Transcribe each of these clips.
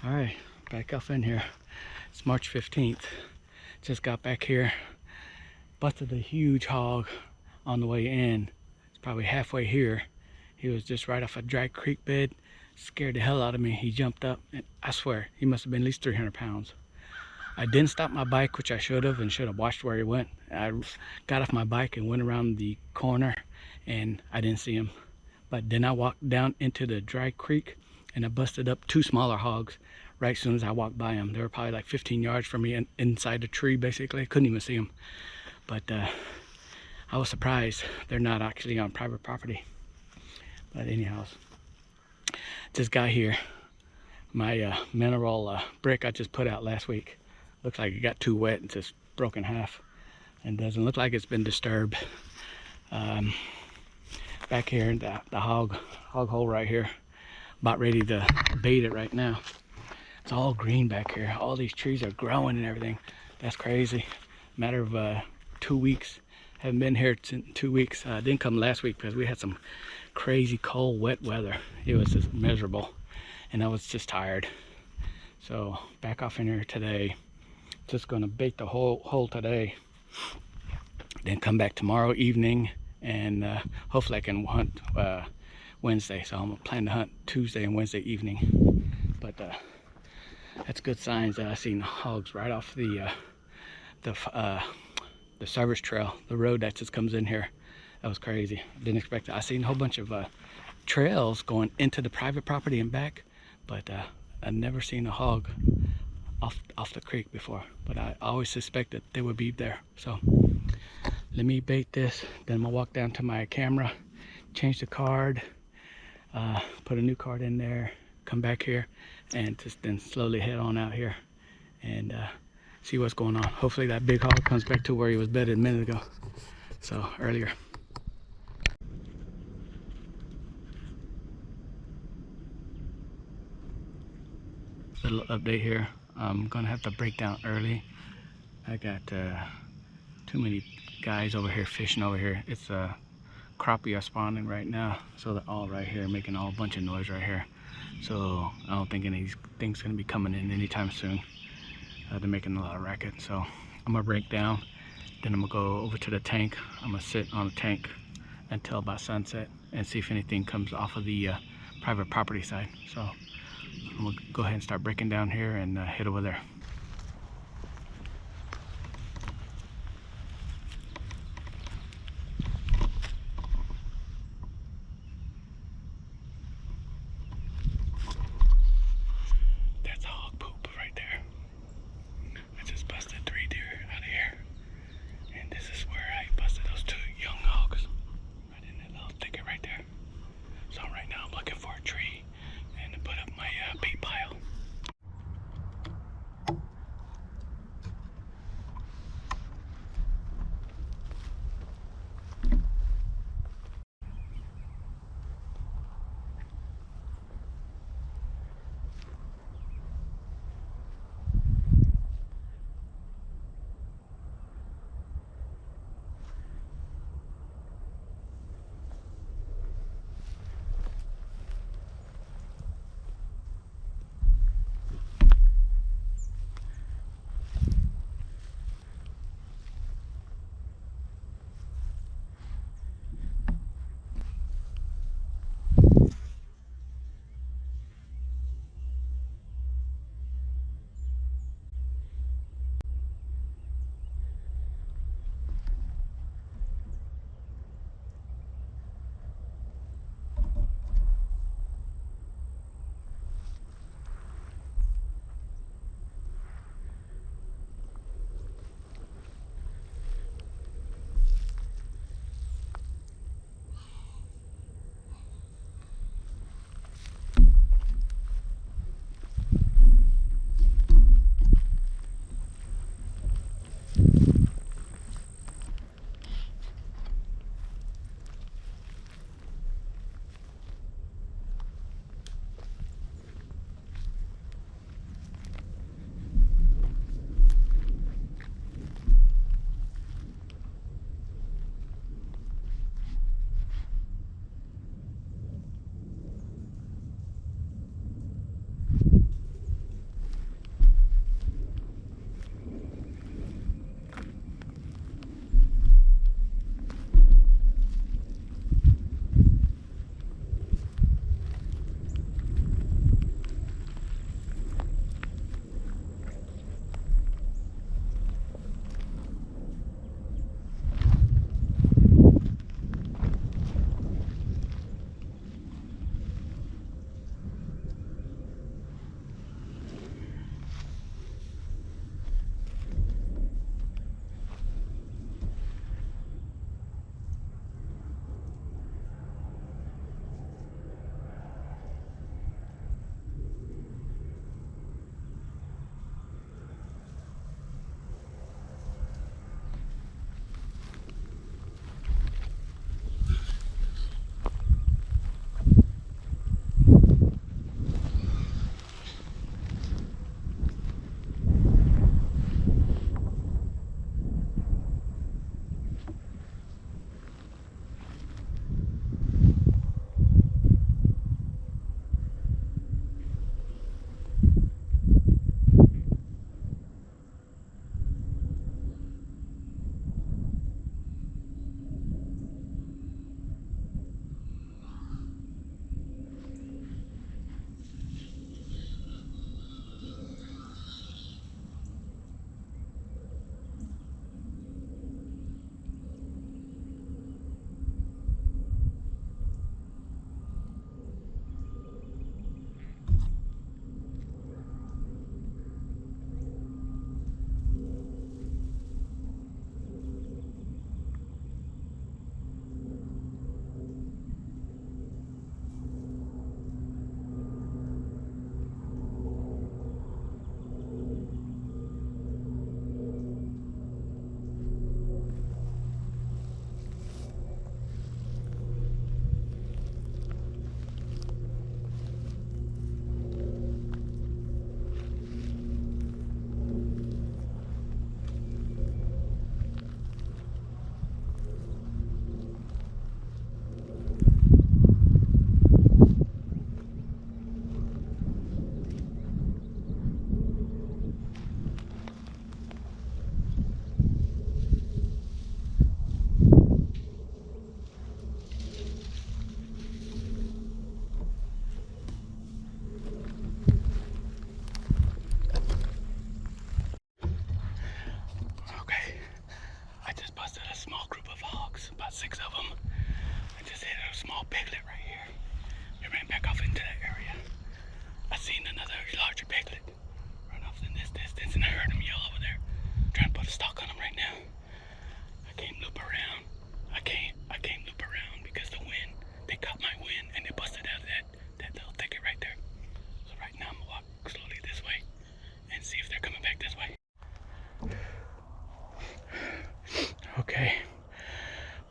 All right, back up in here. It's March 15th. Just got back here. Busted a huge hog on the way in. It's probably halfway here. He was just right off a dry creek bed. Scared the hell out of me. He jumped up, and I swear, he must have been at least 300 pounds. I didn't stop my bike, which I should have, and should have watched where he went. I got off my bike and went around the corner, and I didn't see him. But then I walked down into the dry creek, and I busted up two smaller hogs right as soon as I walked by them. They were probably like 15 yards from me inside the tree, basically. I couldn't even see them. But I was surprised they're not actually on private property. But anyhow, just got here. My mineral brick I just put out last week. Looks like it got too wet and just broke in half. And doesn't look like it's been disturbed. Back here in the hog hole right here. About ready to bait it right now. It's all green back here. All these trees are growing and everything. That's crazy. Matter of 2 weeks. Haven't been here in 2 weeks. Didn't come last week because we had some crazy cold, wet weather. It was just miserable, and I was just tired. So back off in here today. Just gonna bait the hole today. Then come back tomorrow evening, and hopefully I can hunt Wednesday. So I'm gonna plan to hunt Tuesday and Wednesday evening. But that's good signs that I seen hogs right off the service trail, the road that just comes in here. That was crazy. Didn't expect it. I seen a whole bunch of trails going into the private property and back, but I've never seen a hog off the creek before. But I always suspected they would be there. So let me bait this. Then I'm gonna walk down to my camera, change the card, put a new card in there, come back here, and just then slowly head on out here and see what's going on. Hopefully that big hog comes back to where he was bedded a minute ago. So earlier. Little update here. I'm gonna have to break down early. I got too many guys over here fishing over here. It's crappie are spawning right now, so they're all right here making all a bunch of noise right here. So I don't think anything's gonna be coming in anytime soon. They're making a lot of racket. So I'm gonna break down, then I'm gonna go over to the tank. I'm gonna sit on the tank until about sunset and see if anything comes off of the private property side. So I'm gonna go ahead and start breaking down here and head over there. That's hog poop right there. I just busted 3 deer out of here. And this is where I busted those 2 young hogs. Right in that little thicket right there. So right now I'm looking for a tree and to put up my bait pile.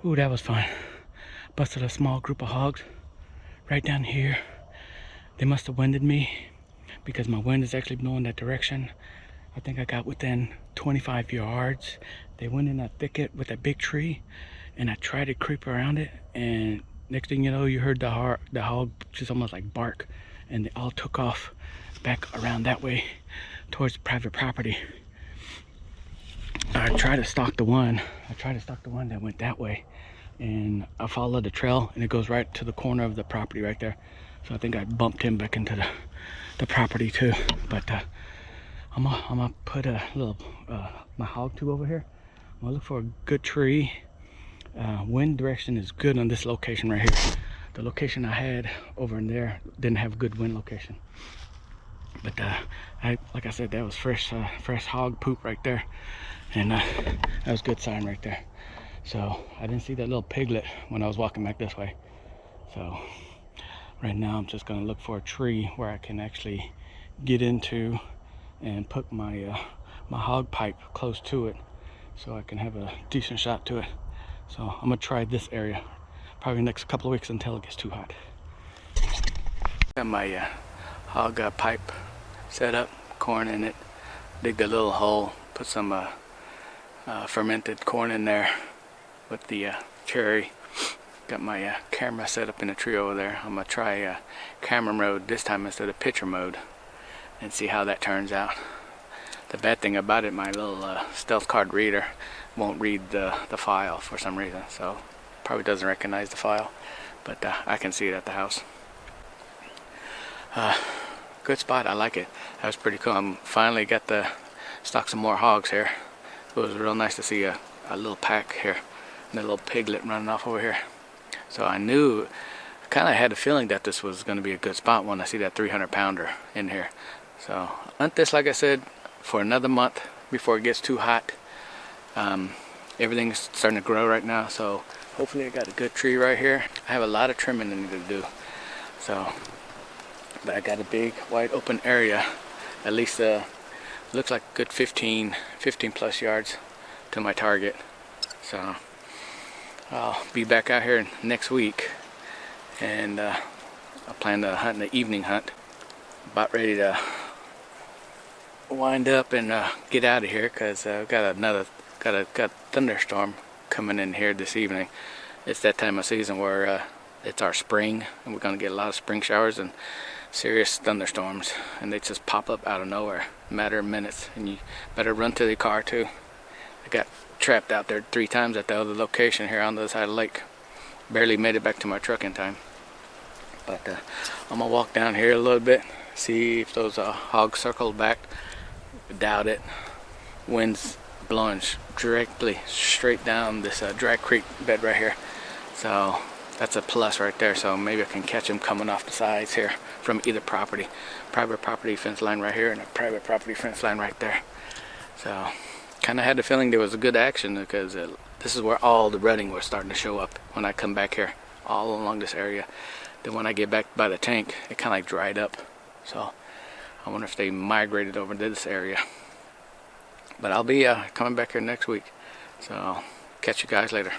Ooh, that was fun. Busted a small group of hogs right down here. They must have winded me because my wind is actually blowing that direction. I think I got within 25 yards. They went in that thicket with a big tree, and I tried to creep around it, and next thing you know, you heard the hog just almost like bark, and they all took off back around that way towards private property. I tried to stalk the one that went that way, and I followed the trail, and it goes right to the corner of the property right there. So I think I bumped him back into the property too. But I'm gonna put a little my hog tube over here. I'm gonna look for a good tree. Wind direction is good on this location right here. The location I had over in there didn't have a good wind location. But like I said, that was fresh hog poop right there, and that was a good sign right there. So I didn't see that little piglet when I was walking back this way. So right now I'm just gonna look for a tree where I can actually get into and put my my hog pipe close to it, so I can have a decent shot to it. So I'm gonna try this area probably the next couple of weeks until it gets too hot. Got my hog pipe set up, corn in it. Digged a little hole, put some fermented corn in there with the cherry. Got my camera set up in a tree over there. I'm gonna try camera mode this time instead of picture mode and see how that turns out. The bad thing about it, my little stealth card reader won't read the file for some reason, so probably doesn't recognize the file, but I can see it at the house. Good spot, I like it. That was pretty cool. I'm finally got to stock some more hogs here. It was real nice to see a little pack here and a little piglet running off over here. So I knew, kind of had a feeling that this was going to be a good spot when I see that 300-pounder in here. So hunt this, like I said, for another month before it gets too hot. Everything's starting to grow right now, so hopefully I got a good tree right here. I have a lot of trimming I need to do, so but I got a big wide open area, at least looks like a good 15 plus yards to my target. So I'll be back out here next week, and I plan to hunt an evening hunt. About ready to wind up and get out of here, because I've got a thunderstorm coming in here this evening. It's that time of season where it's our spring, and we're gonna get a lot of spring showers and serious thunderstorms, and they just pop up out of nowhere, matter of minutes, and you better run to the car too. I got trapped out there 3 times at the other location here on the other side of the lake. Barely made it back to my truck in time. But I'm gonna walk down here a little bit, see if those hogs circled back. Doubt it. Wind's blowing directly straight down this dry creek bed right here, so that's a plus right there. So maybe I can catch them coming off the sides here from either property. Private property fence line right here and a private property fence line right there. So kind of had the feeling there was a good action, because this is where all the rutting was starting to show up when I come back here, all along this area. Then when I get back by the tank, it kind of like dried up. So I wonder if they migrated over to this area. But I'll be coming back here next week, so I'll catch you guys later.